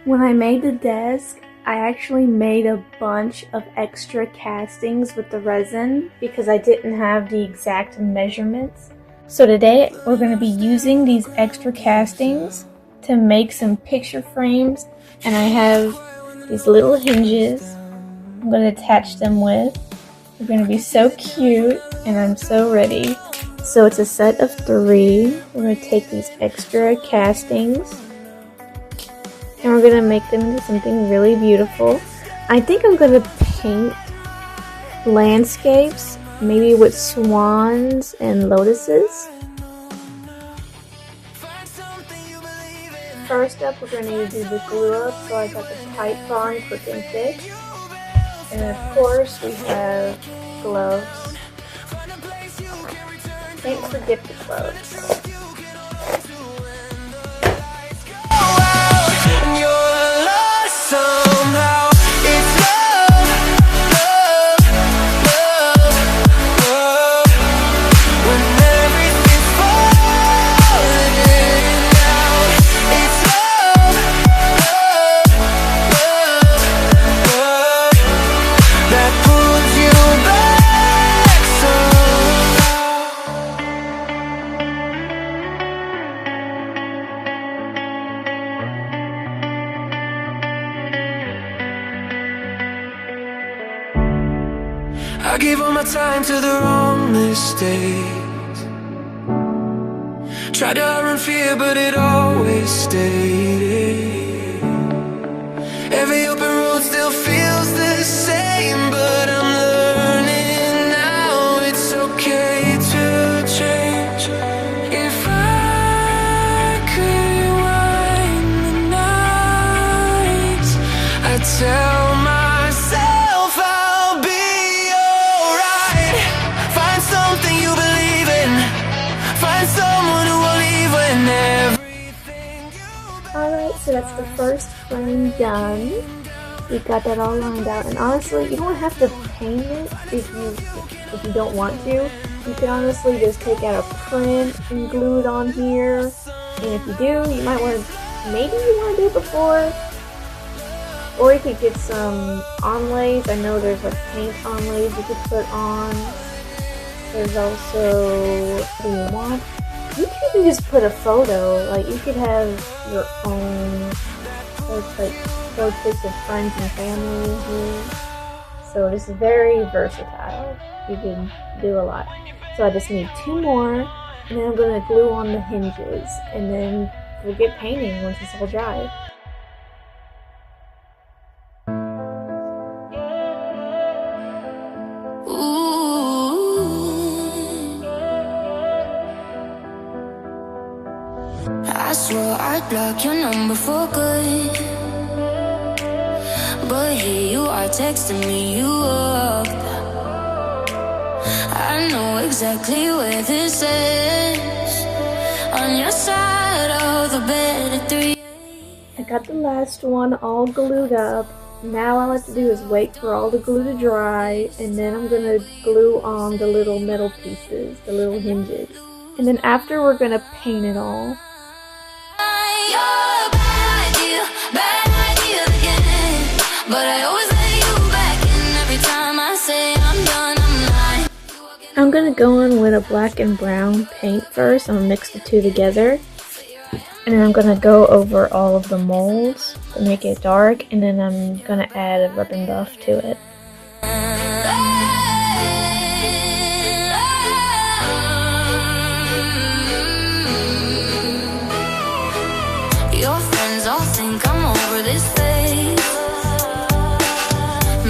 When I made the desk, I actually made a bunch of extra castings with the resin because I didn't have the exact measurements. So today we're going to be using these extra castings to make some picture frames, and I have these little hinges I'm going to attach them with. They're going to be so cute, and I'm so ready. So it's a set of 3. We're going to take these extra castings and we're going to make them into something really beautiful. I think I'm going to paint landscapes, maybe with swans and lotuses. First up, we're going to do the glue up, so I got the Titebond Quick and Fix. And of course, we have gloves. Can't forget the gloves. I gave all my time to the wrong mistakes. Tried to run fear, but it always stayed. Every open road still feels the same, but I'm learning now it's okay to change. If I could rewind the nights, I'd tell myself I'll be something you believe in. Find someone who will leave when everything you... Alright, so that's the first frame done. We got that all lined out, and honestly, you don't have to paint it if you don't want to. You can honestly just take out a print and glue it on here. And if you do, you might want to, maybe you want to do it before. Or you could get some onlays. I know there's like paint onlays you could put on. There's also, what do you want? You can even just put a photo, like you could have your own portraits of friends and family here. So this is very versatile. You can do a lot. So I just need 2 more, and then I'm going to glue on the hinges, and then we'll get painting once it's all dry. I swore I'd block your number for good, but here you are texting me you up. I know exactly where this is, on your side of the bed at 3. I got the last one all glued up. Now all I have to do is wait for all the glue to dry, and then I'm going to glue on the little metal pieces, the little hinges. And then after, we're going to paint it all. But I always let you back in every time I say I'm done, I'm lying. I'm gonna go in with a black and brown paint first. I'm gonna mix the 2 together. And then I'm gonna go over all of the molds to make it dark, and then I'm gonna add a ribbon buff to it. Your friends all think I'm over this phase.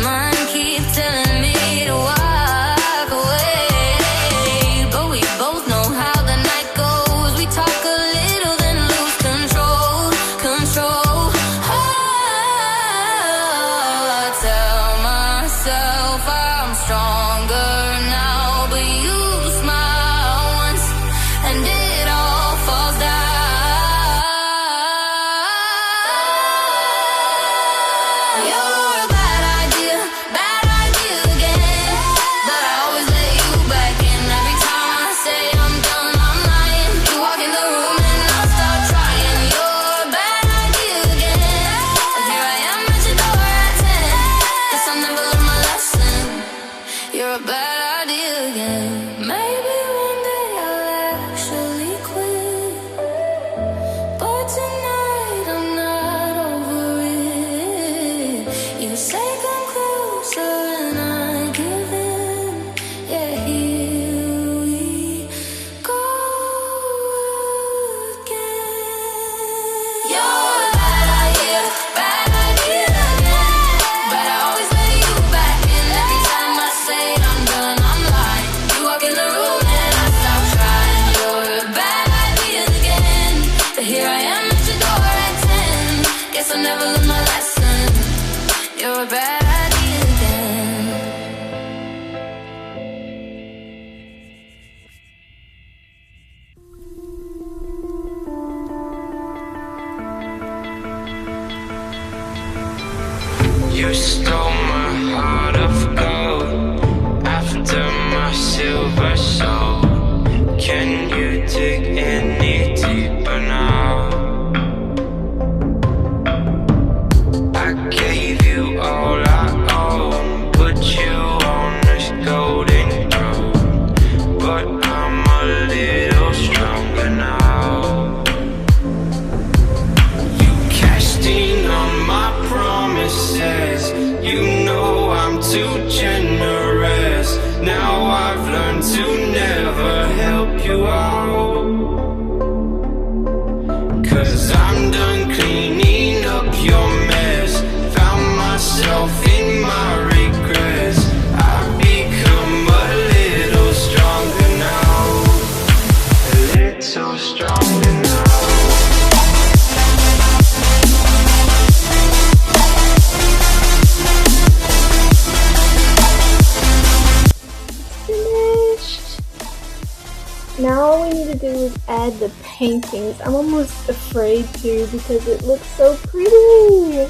Mine keep telling me to walk away, but we both know how the night goes. We talk a little, then lose control. I tell myself I'm stronger now, but you smile once and it all falls down. guess I never learned my lesson. You're a bad idea again. You stole my heart of gold after my silver soul. Can you dig any deeper now? I gave you all I own, put you on this golden throne, but I'm a little stronger now. You cashed in on my promises, you know I'm too generous. Now I've learned to never help you out, 'cause I'm done cleaning up your mess. Found myself in my regrets. I've become a little stronger now, a little stronger now. Now all we need to do is add the paintings. I'm almost afraid to because it looks so pretty.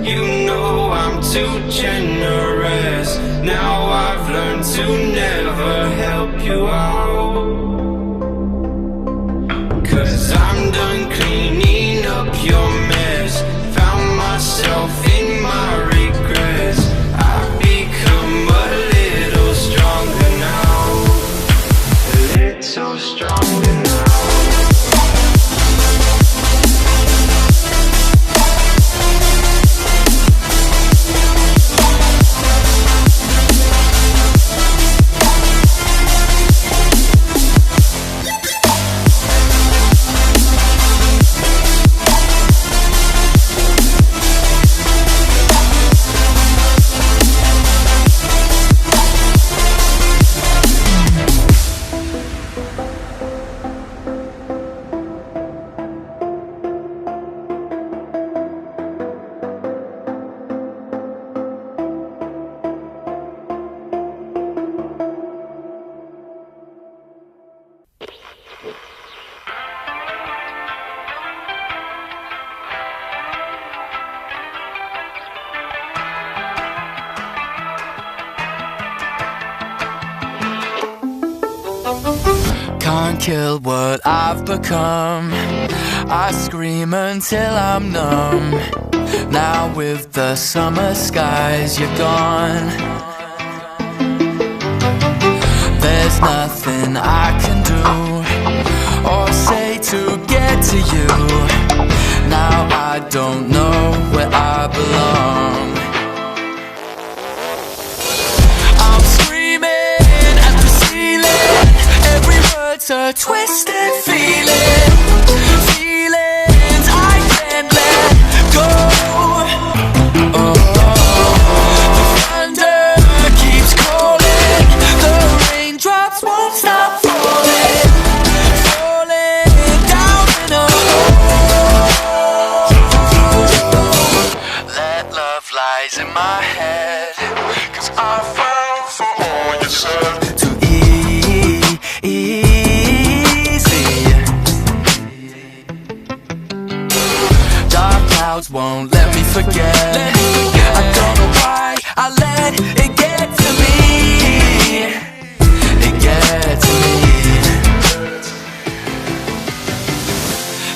You know I'm too generous. Now I've learned to never help you out, 'cause I'm done cleaning up your mess. Found myself in my regrets. I've become a little stronger now, a little stronger now. Can't kill what I've become. I scream until I'm numb. Now with the summer skies, you're gone. There's nothing I can do or say to get to you. Now I don't know where I belong. I'm screaming at the ceiling. Every word's a twisted feeling. Feelings I can't let go. Oh, the thunder keeps calling. The raindrops won't stop falling. Falling down in a hole. That love lies in my head, 'cause I fell for all you said. Too easy. clouds won't let me forget. I don't know why I let it get to me. It gets to me.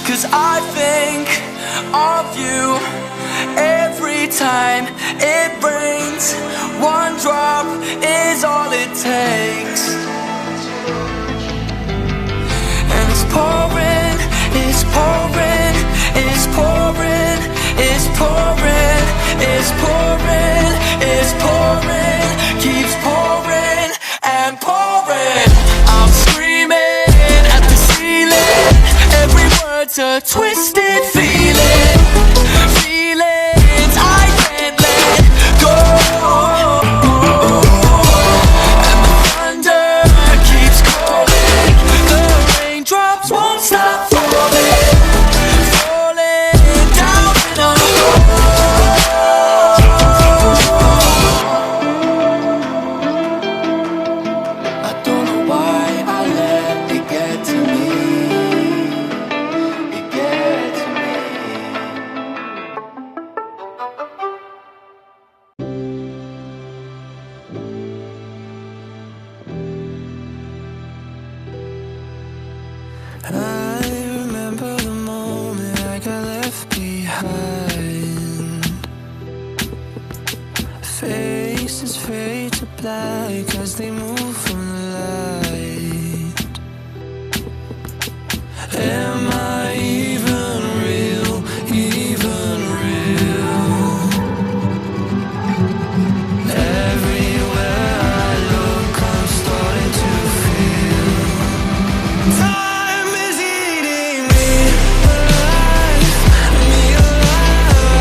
'Cause I think of you every time it rains. One drop is all it takes. And it's pouring, it's pouring, it's pouring, it's pouring, it's pouring, it's pouring, keeps pouring and pouring. I'm screaming at the ceiling. Every word's a twisted feeling. Feelings I can't let go. And the thunder keeps calling. The raindrops won't stop falling. Falling down in a hole. I don't know why I let it get to me. It gets to me. I remember the moment I got left behind. Faces fade to black as they move from the light. Am I even real? Even real? Everywhere I look, I'm starting to feel time is eating me alive, me alive.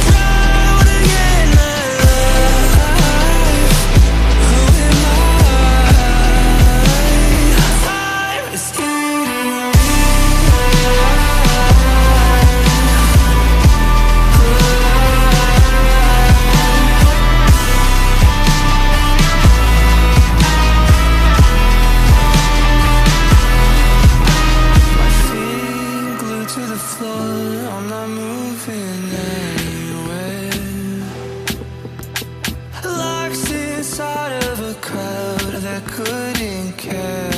Drowning in my life. Who am I? Time is eating me My feet glued to the floor, I'm not moving anywhere. Locked inside of a crowd that couldn't care.